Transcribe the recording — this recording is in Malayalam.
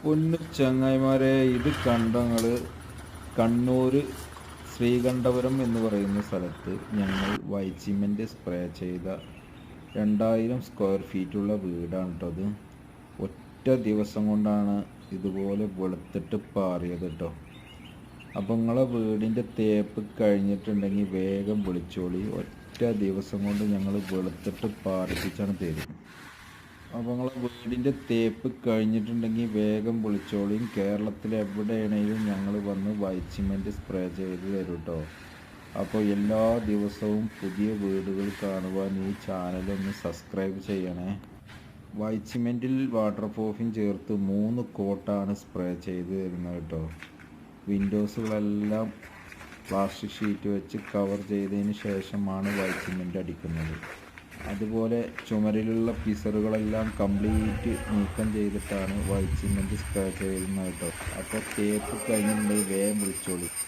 പൊന്നു ചങ്ങായിമാരെ, ഇത് കണ്ടങ്ങൾ കണ്ണൂർ ശ്രീകണ്ഠപുരം എന്ന് പറയുന്ന സ്ഥലത്ത് ഞങ്ങൾ വൈറ്റ് സിമെൻറ്റ് സ്പ്രേ ചെയ്ത 2000 സ്ക്വയർ ഫീറ്റുള്ള വീടാണ് കേട്ടോ. അത് ഒറ്റ ദിവസം കൊണ്ടാണ് ഇതുപോലെ വെളുത്തിട്ട് പാറിയത് കേട്ടോ. അപ്പോൾ നിങ്ങളെ വീടിൻ്റെ തേപ്പ് കഴിഞ്ഞിട്ടുണ്ടെങ്കിൽ വേഗം വിളിച്ചോളി. ഒറ്റ ദിവസം കൊണ്ട് ഞങ്ങൾ വെളുത്തിട്ട് പാറിപ്പിച്ചാണ് തരും. അപ്പോൾ നിങ്ങളെ വീടിൻ്റെ തേപ്പ് കഴിഞ്ഞിട്ടുണ്ടെങ്കിൽ വേഗം വിളിച്ചോളിയും. കേരളത്തിൽ എവിടെയാണെങ്കിലും ഞങ്ങൾ വന്ന് വൈറ്റ് സിമെൻറ്റ് സ്പ്രേ ചെയ്ത് തരും കേട്ടോ. അപ്പോൾ എല്ലാ ദിവസവും പുതിയ വീടുകൾ കാണുവാൻ ഈ ചാനലൊന്ന് സബ്സ്ക്രൈബ് ചെയ്യണേ. വൈറ്റ് സിമെൻറ്റിൽ വാട്ടർ പ്രൂഫിങ് ചേർത്ത് 3 കോട്ടാണ് സ്പ്രേ ചെയ്ത് തരുന്നത് കേട്ടോ. വിൻഡോസുകളെല്ലാം പ്ലാസ്റ്റിക് ഷീറ്റ് വെച്ച് കവർ ചെയ്തതിന് ശേഷമാണ് വൈറ്റ് സിമെൻറ്റ് അടിക്കുന്നത്. അതുപോലെ ചുമരിലുള്ള പിസറുകളെല്ലാം കംപ്ലീറ്റ് നീക്കം ചെയ്തിട്ടാണ് വൈറ്റ് സിമെൻറ്റ് സ്പ്രേ ചെയ്യുന്നത് കേട്ടോ. അപ്പോൾ തേപ്പ് കഴിഞ്ഞിട്ടുണ്ടെങ്കിൽ വേഗം വിളിച്ചോളൂ.